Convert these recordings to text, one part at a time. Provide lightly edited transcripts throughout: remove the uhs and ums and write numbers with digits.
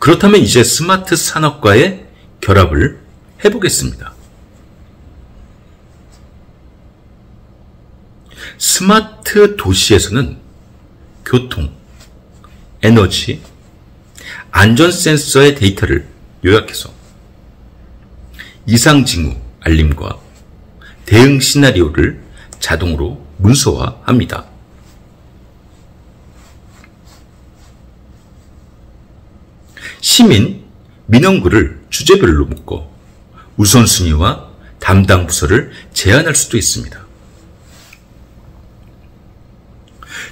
그렇다면 이제 스마트 산업과의 결합을 해보겠습니다. 스마트 도시에서는 교통, 에너지, 안전 센서의 데이터를 요약해서 이상 징후 알림과 대응 시나리오를 자동으로 문서화합니다. 시민, 민원글을 주제별로 묶어 우선순위와 담당 부서를 제한할 수도 있습니다.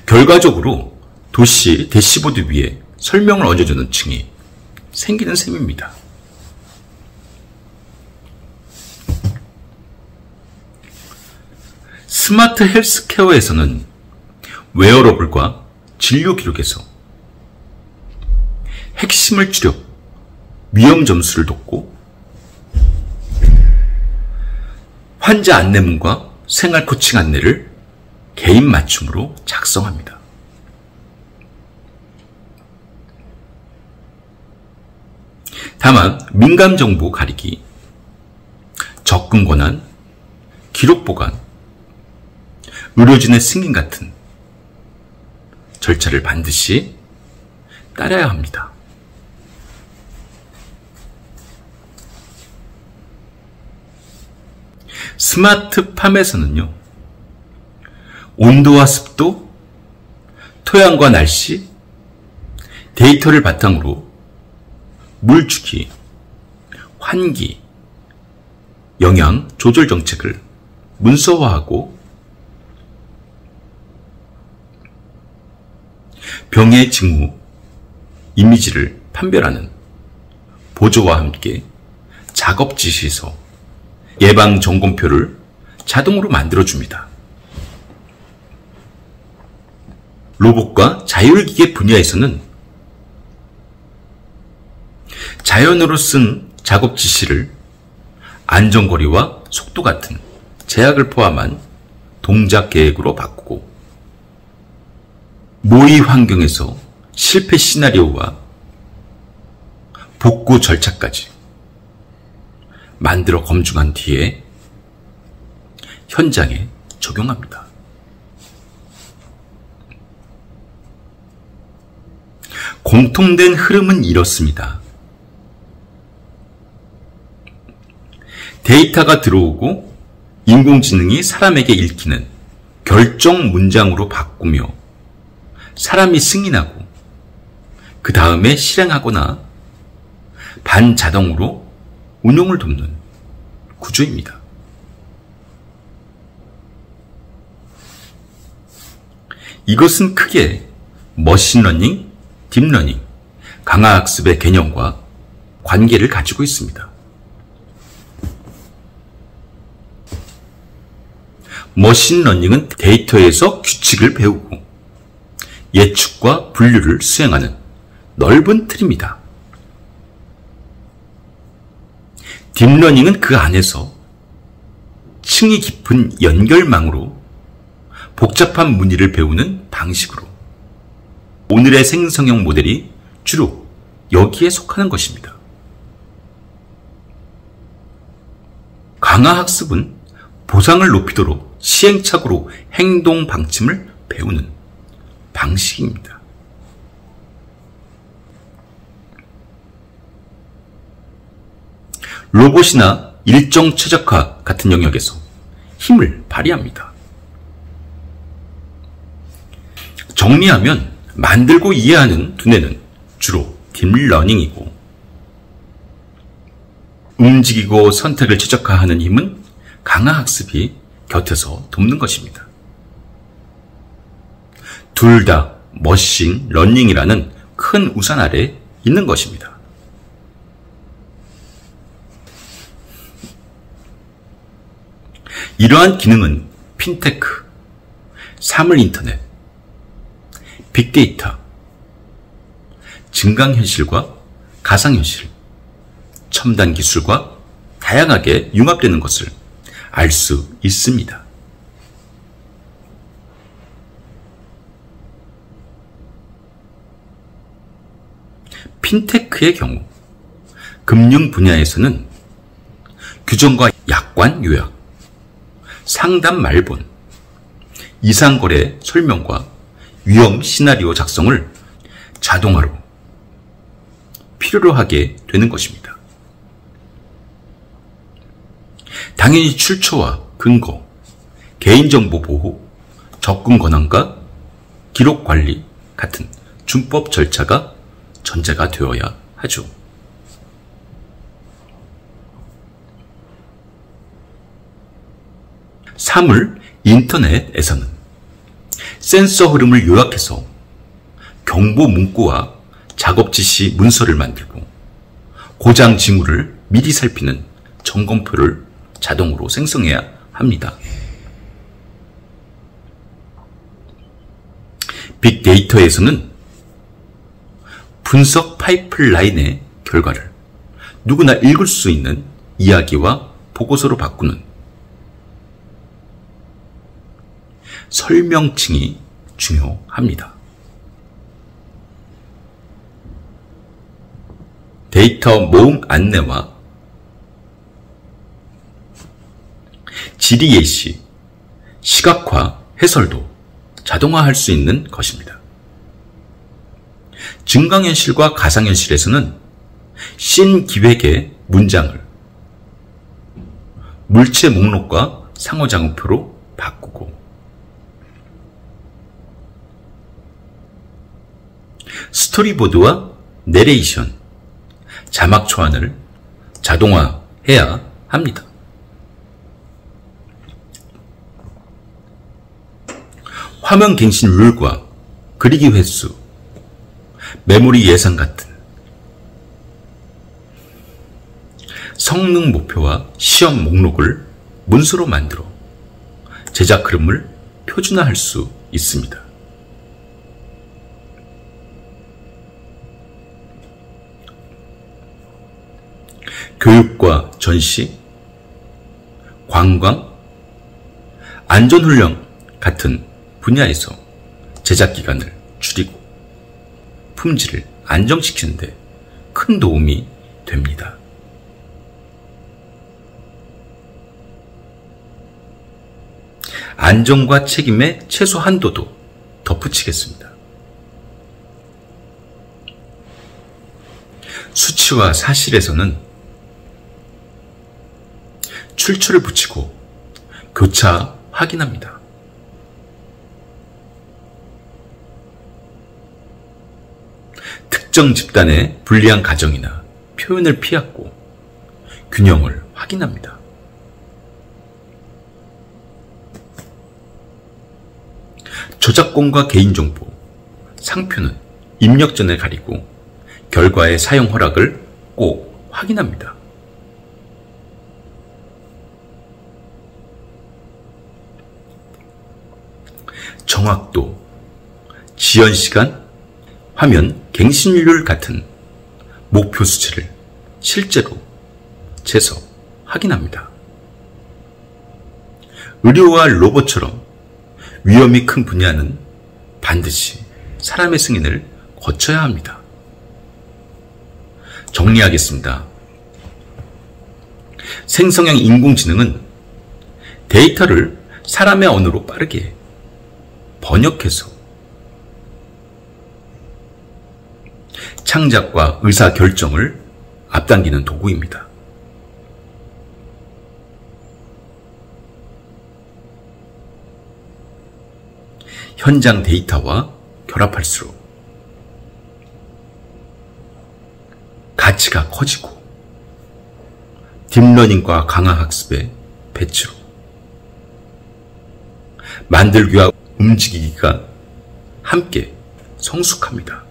결과적으로 도시 대시보드 위에 설명을 얹어주는 층이 생기는 셈입니다. 스마트 헬스케어에서는 웨어러블과 진료 기록에서 핵심을 줄여 위험 점수를 돕고 환자 안내문과 생활 코칭 안내를 개인 맞춤으로 작성합니다. 다만 민감 정보 가리기, 접근 권한, 기록 보관, 의료진의 승인 같은 절차를 반드시 따라야 합니다. 스마트팜에서는요, 온도와 습도, 토양과 날씨, 데이터를 바탕으로 물주기, 환기, 영양 조절 정책을 문서화하고 병의 징후, 이미지를 판별하는 보조와 함께 작업 지시서, 예방 점검표를 자동으로 만들어줍니다. 로봇과 자율기계 분야에서는 자연으로 쓴 작업 지시를 안전거리와 속도 같은 제약을 포함한 동작 계획으로 바꾸고 모의 환경에서 실패 시나리오와 복구 절차까지 만들어 검증한 뒤에 현장에 적용합니다. 공통된 흐름은 이렇습니다. 데이터가 들어오고 인공지능이 사람에게 읽히는 결정 문장으로 바꾸며 사람이 승인하고 그 다음에 실행하거나 반자동으로 운용을 돕는 구조입니다. 이것은 크게 머신러닝, 딥러닝, 강화학습의 개념과 관계를 가지고 있습니다. 머신러닝은 데이터에서 규칙을 배우고 예측과 분류를 수행하는 넓은 틀입니다. 딥러닝은 그 안에서 층이 깊은 연결망으로 복잡한 문의를 배우는 방식으로 오늘의 생성형 모델이 주로 여기에 속하는 것입니다. 강화학습은 보상을 높이도록 시행착오로 행동 방침을 배우는 방식입니다. 로봇이나 일정 최적화 같은 영역에서 힘을 발휘합니다. 정리하면 만들고 이해하는 두뇌는 주로 딥러닝이고 움직이고 선택을 최적화하는 힘은 강화학습이 곁에서 돕는 것입니다. 둘 다 머신 러닝이라는 큰 우산 아래 있는 것입니다. 이러한 기능은 핀테크, 사물인터넷, 빅데이터, 증강현실과 가상현실, 첨단 기술과 다양하게 융합되는 것을 알 수 있습니다. 핀테크의 경우 금융 분야에서는 규정과 약관 요약, 상담 말본, 이상거래 설명과 위험 시나리오 작성을 자동화로 필요로 하게 되는 것입니다. 당연히 출처와 근거, 개인정보 보호, 접근 권한과 기록 관리 같은 준법 절차가 전제가 되어야 하죠. 사물 인터넷에서는 센서 흐름을 요약해서 경보 문구와 작업 지시 문서를 만들고 고장 징후를 미리 살피는 점검표를 자동으로 생성해야 합니다. 빅데이터에서는 분석 파이프라인의 결과를 누구나 읽을 수 있는 이야기와 보고서로 바꾸는 설명층이 중요합니다. 데이터 모음 안내와 질의 예시, 시각화, 해설도 자동화할 수 있는 것입니다. 증강현실과 가상현실에서는 신기획의 문장을 물체 목록과 상호작용표로 바꾸고 스토리보드와 내레이션, 자막 초안을 자동화해야 합니다. 화면 갱신 룰과 그리기 횟수, 메모리 예산 같은 성능 목표와 시험 목록을 문서로 만들어 제작 흐름을 표준화할 수 있습니다. 교육과 전시, 관광, 안전훈련 같은 분야에서 제작 기간을 줄이고 품질을 안정시키는 데 큰 도움이 됩니다. 안정과 책임의 최소 한도도 덧붙이겠습니다. 수치와 사실에서는 출처를 붙이고 교차 확인합니다. 특정 집단의 불리한 가정이나 표현을 피하고 균형을 확인합니다. 저작권과 개인정보, 상표는 입력 전에 가리고 결과의 사용 허락을 꼭 확인합니다. 정확도, 지연시간, 화면 갱신률 같은 목표 수치를 실제로 재서 확인합니다. 의료와 로봇처럼 위험이 큰 분야는 반드시 사람의 승인을 거쳐야 합니다. 정리하겠습니다. 생성형 인공지능은 데이터를 사람의 언어로 빠르게 번역해서 창작과 의사결정을 앞당기는 도구입니다. 현장 데이터와 결합할수록 가치가 커지고 딥러닝과 강화학습의 배치로 만들기와 움직이기가 함께 성숙합니다.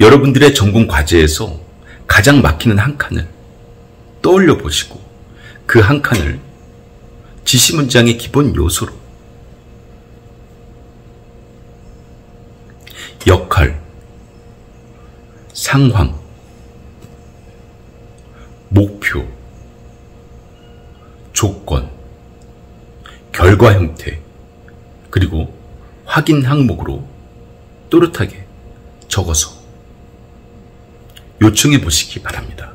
여러분들의 전공 과제에서 가장 막히는 한 칸을 떠올려 보시고 그 한 칸을 지시 문장의 기본 요소로 역할, 상황, 목표, 조건, 결과 형태, 그리고 확인 항목으로 또렷하게 적어서 요청해 보시기 바랍니다.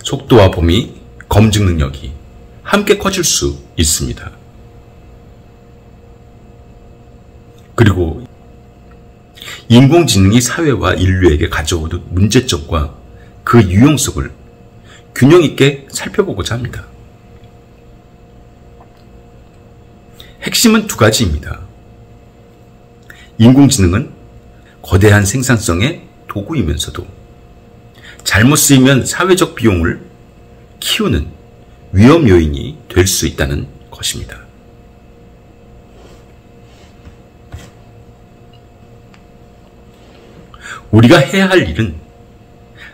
속도와 범위, 검증 능력이 함께 커질 수 있습니다. 그리고 인공지능이 사회와 인류에게 가져오는 문제점과 그 유용성을 균형 있게 살펴보고자 합니다. 핵심은 두 가지입니다. 인공지능은 거대한 생산성의 도구이면서도 잘못 쓰이면 사회적 비용을 키우는 위험 요인이 될 수 있다는 것입니다. 우리가 해야 할 일은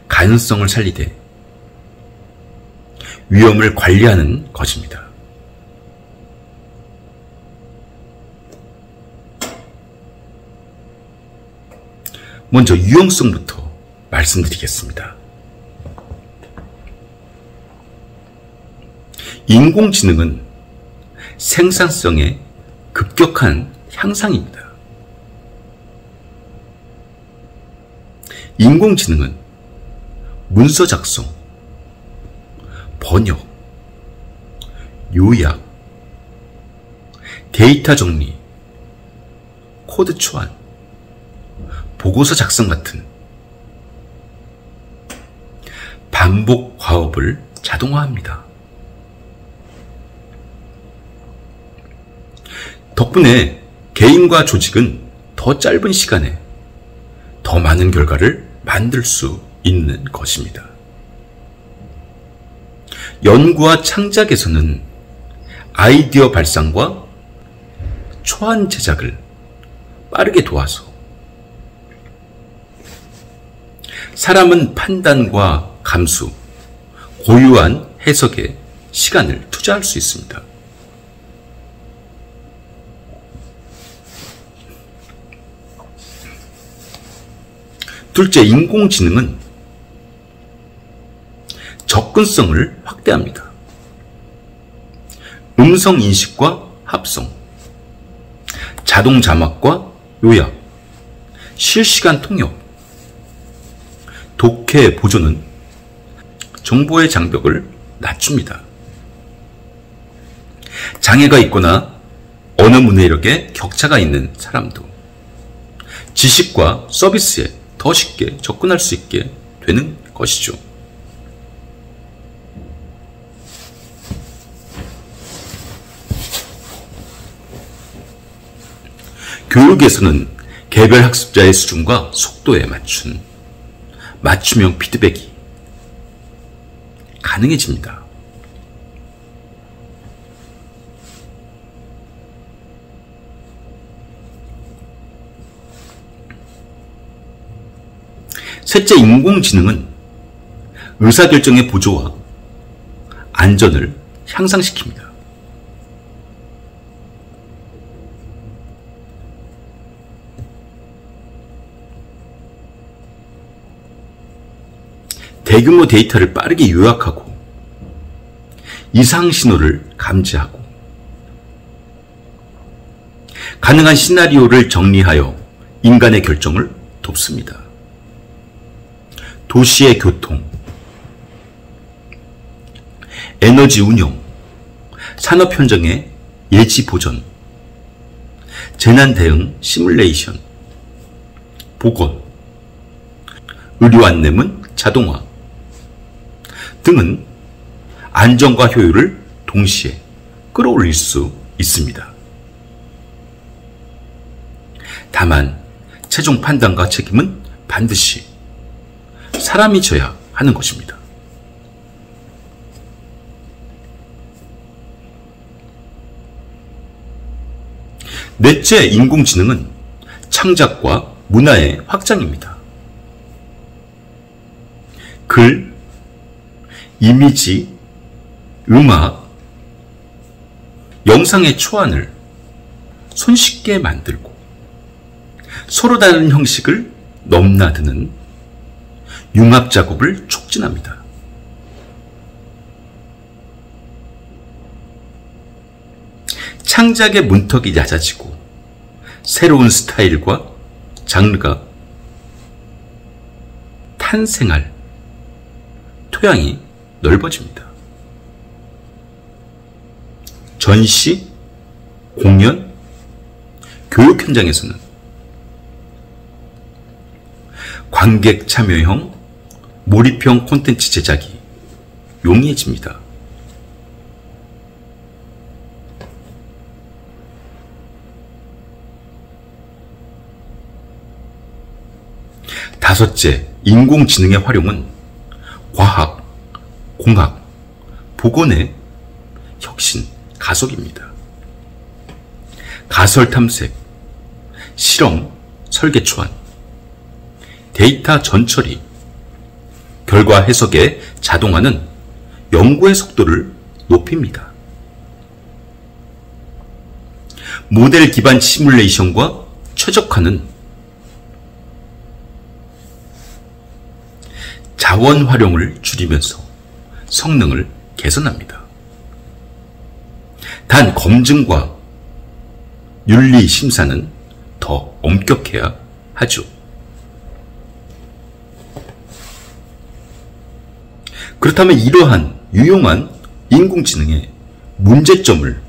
가능성을 살리되 위험을 관리하는 것입니다. 먼저 유용성부터 말씀드리겠습니다. 인공지능은 생산성의 급격한 향상입니다. 인공지능은 문서 작성, 번역, 요약, 데이터 정리, 코드 초안, 보고서 작성 같은 반복 과업을 자동화합니다. 덕분에 개인과 조직은 더 짧은 시간에 더 많은 결과를 만들 수 있는 것입니다. 연구와 창작에서는 아이디어 발상과 초안 제작을 빠르게 도와서 사람은 판단과 감수, 고유한 해석에 시간을 투자할 수 있습니다. 둘째, 인공지능은 접근성을 확대합니다. 음성 인식과 합성, 자동 자막과 요약, 실시간 통역, 독해 보조는 정보의 장벽을 낮춥니다. 장애가 있거나 언어 문해력에 격차가 있는 사람도 지식과 서비스에 더 쉽게 접근할 수 있게 되는 것이죠. 교육에서는 개별 학습자의 수준과 속도에 맞춘 맞춤형 피드백이 가능해집니다. 셋째, 인공지능은 의사결정의 보조와 안전을 향상시킵니다. 대규모 데이터를 빠르게 요약하고 이상 신호를 감지하고 가능한 시나리오를 정리하여 인간의 결정을 돕습니다. 도시의 교통, 에너지 운영, 산업 현장의 예지 보전, 재난 대응 시뮬레이션, 보건, 의료 안내문 자동화 등은 안전과 효율을 동시에 끌어올릴 수 있습니다. 다만 최종 판단과 책임은 반드시 사람이 져야 하는 것입니다. 넷째, 인공지능은 창작과 문화의 확장입니다. 글, 이미지, 음악, 영상의 초안을 손쉽게 만들고 서로 다른 형식을 넘나드는 융합 작업을 촉진합니다. 창작의 문턱이 얕아지고 새로운 스타일과 장르가 탄생할 토양이 넓어집니다. 전시, 공연, 교육 현장에서는 관객 참여형, 몰입형 콘텐츠 제작이 용이해집니다. 다섯째, 인공지능의 활용은 과학, 공학, 보건의 혁신, 가속입니다. 가설 탐색, 실험, 설계 초안, 데이터 전처리, 결과 해석의 자동화는 연구의 속도를 높입니다. 모델 기반 시뮬레이션과 최적화는 자원 활용을 줄이면서 성능을 개선합니다. 단 검증과 윤리 심사는 더 엄격해야 하죠. 그렇다면 이러한 유용한 인공지능의 문제점을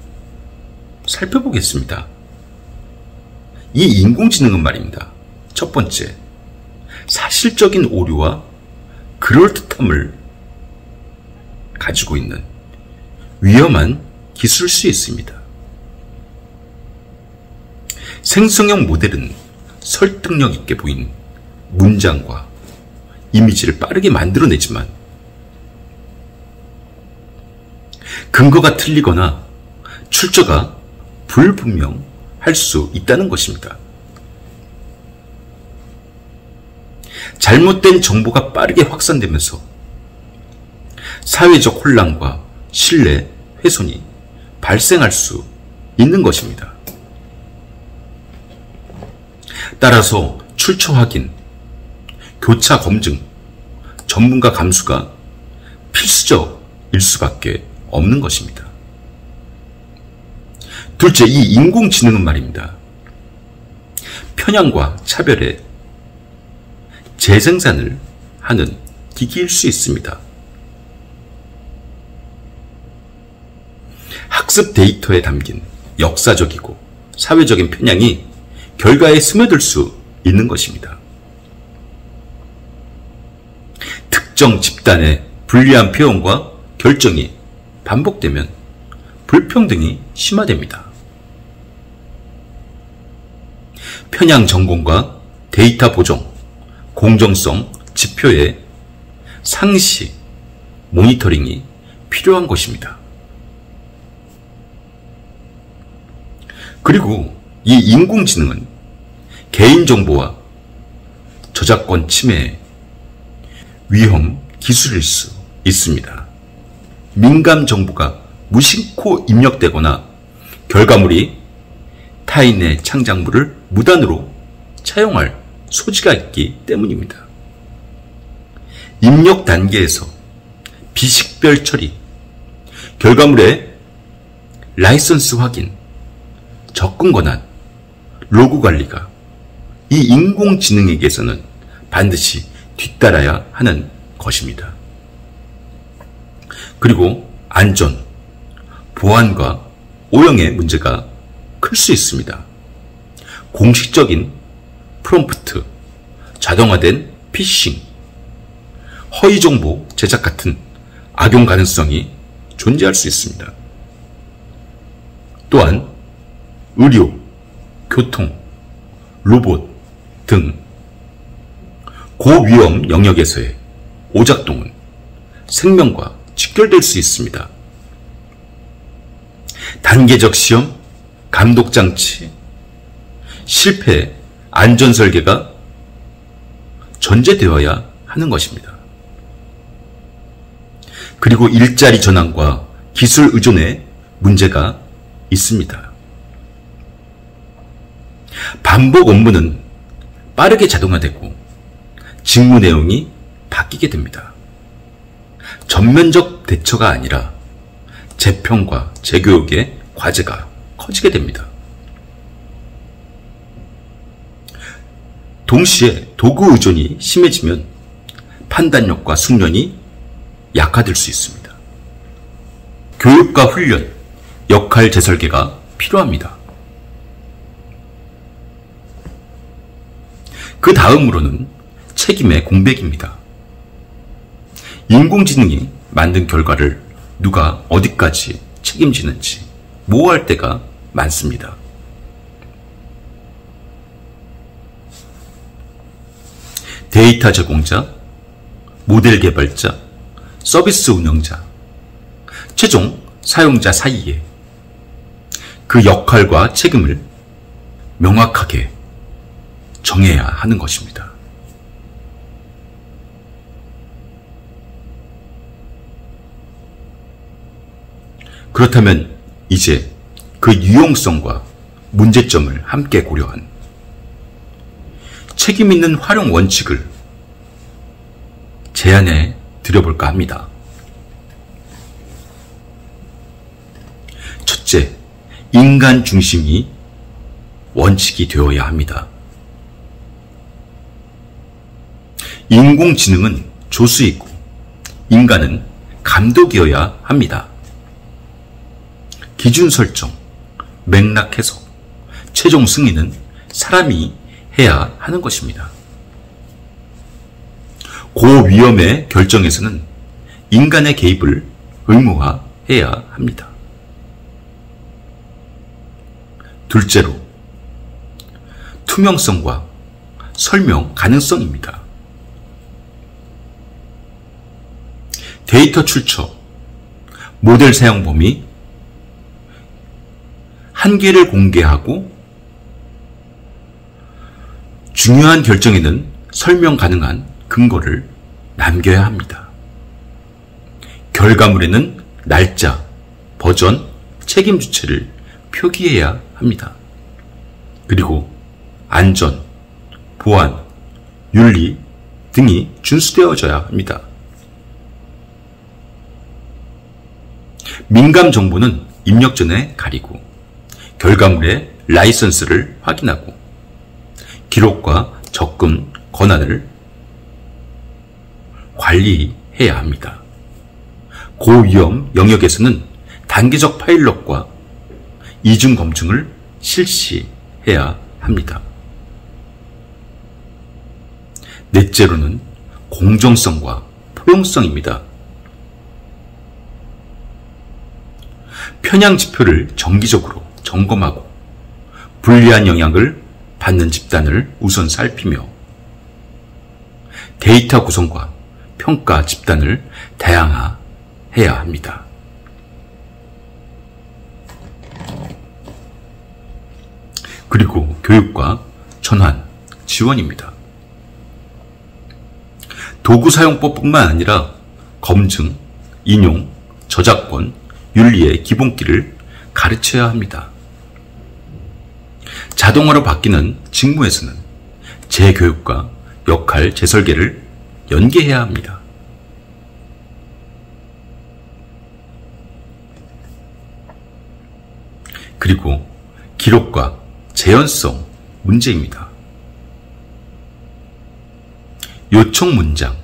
살펴보겠습니다. 이 인공지능은 말입니다. 첫 번째, 사실적인 오류와 그럴듯함을 가지고 있는 위험한 기술일 수 있습니다. 생성형 모델은 설득력 있게 보이는 문장과 이미지를 빠르게 만들어내지만 근거가 틀리거나 출처가 불분명할 수 있다는 것입니다. 잘못된 정보가 빠르게 확산되면서 사회적 혼란과 신뢰 훼손이 발생할 수 있는 것입니다. 따라서 출처 확인, 교차 검증, 전문가 감수가 필수적일 수밖에 없는 것입니다. 둘째, 이 인공지능은 말입니다. 편향과 차별의 재생산을 하는 기기일 수 있습니다. 학습 데이터에 담긴 역사적이고 사회적인 편향이 결과에 스며들 수 있는 것입니다. 특정 집단의 불리한 표현과 결정이 반복되면 불평등이 심화됩니다. 편향 전공과 데이터 보정, 공정성 지표의 상시, 모니터링이 필요한 것입니다. 그리고 이 인공지능은 개인정보와 저작권 침해 위험 기술일 수 있습니다. 민감 정보가 무심코 입력되거나 결과물이 타인의 창작물을 무단으로 차용할 소지가 있기 때문입니다. 입력 단계에서 비식별 처리, 결과물의 라이선스 확인, 접근 권한, 로그 관리가 이 인공지능에게서는 반드시 뒤따라야 하는 것입니다. 그리고 안전, 보안과 오형의 문제가 클 수 있습니다. 공식적인 프롬프트, 자동화된 피싱, 허위 정보 제작 같은 악용 가능성이 존재할 수 있습니다. 또한 의료, 교통, 로봇 등 고위험 영역에서의 오작동은 생명과 직결될 수 있습니다. 단계적 시험, 감독장치, 실패, 안전설계가 전제되어야 하는 것입니다. 그리고 일자리 전환과 기술 의존에 문제가 있습니다. 반복 업무는 빠르게 자동화되고 직무 내용이 바뀌게 됩니다. 전면적 대처가 아니라 재평과 재교육의 과제가 커집니다. 커지게 됩니다. 동시에 도구 의존이 심해지면 판단력과 숙련이 약화될 수 있습니다. 교육과 훈련, 역할 재설계가 필요합니다. 그 다음으로는 책임의 공백입니다. 인공지능이 만든 결과를 누가 어디까지 책임지는지 모호할 때가 많습니다. 데이터 제공자, 모델 개발자, 서비스 운영자, 최종 사용자 사이에 그 역할과 책임을 명확하게 정해야 하는 것입니다. 그렇다면 이제 그 유용성과 문제점을 함께 고려한 책임 있는 활용 원칙을 제안해 드려볼까 합니다. 첫째, 인간 중심이 원칙이 되어야 합니다. 인공지능은 조수이고 인간은 감독이어야 합니다. 기준 설정, 맥락 해석, 최종 승인은 사람이 해야 하는 것입니다. 고위험의 결정에서는 인간의 개입을 의무화해야 합니다. 둘째로, 투명성과 설명 가능성입니다. 데이터 출처, 모델 사용 범위, 한계를 공개하고 중요한 결정에는 설명 가능한 근거를 남겨야 합니다. 결과물에는 날짜, 버전, 책임 주체를 표기해야 합니다. 그리고 안전, 보안, 윤리 등이 준수되어져야 합니다. 민감 정보는 입력 전에 가리고 결과물의 라이선스를 확인하고 기록과 접근 권한을 관리해야 합니다. 고위험 영역에서는 단계적 파일럿과 이중 검증을 실시해야 합니다. 넷째로는 공정성과 포용성입니다. 편향 지표를 정기적으로 점검하고 불리한 영향을 받는 집단을 우선 살피며 데이터 구성과 평가 집단을 다양화해야 합니다. 그리고 교육과 전환, 지원입니다. 도구 사용법뿐만 아니라 검증, 인용, 저작권, 윤리의 기본기를 가르쳐야 합니다. 자동화로 바뀌는 직무에서는 재교육과 역할 재설계를 연계해야 합니다. 그리고 기록과 재현성 문제입니다. 요청 문장,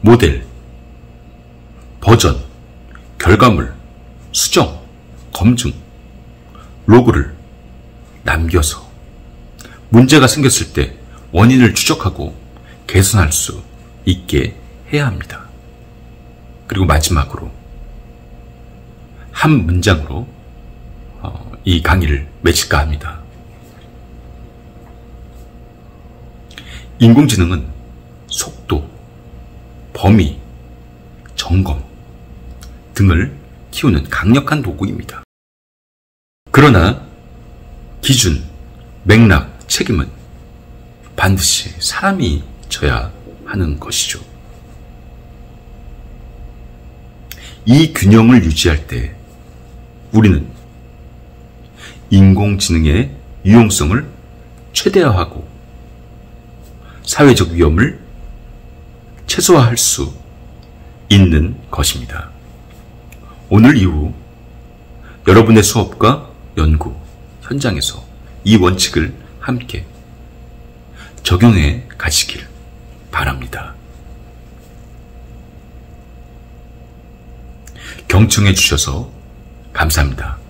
모델, 버전, 결과물, 수정, 검증, 로그를 남겨서 문제가 생겼을 때 원인을 추적하고 개선할 수 있게 해야 합니다. 그리고 마지막으로 한 문장으로 이 강의를 마칠까 합니다. 인공지능은 속도, 범위, 점검 등을 키우는 강력한 도구입니다. 그러나 기준, 맥락, 책임은 반드시 사람이 져야 하는 것이죠. 이 균형을 유지할 때 우리는 인공지능의 유용성을 최대화하고 사회적 위험을 최소화할 수 있는 것입니다. 오늘 이후 여러분의 수업과 연구 현장에서 이 원칙을 함께 적용해 가시길 바랍니다. 경청해 주셔서 감사합니다.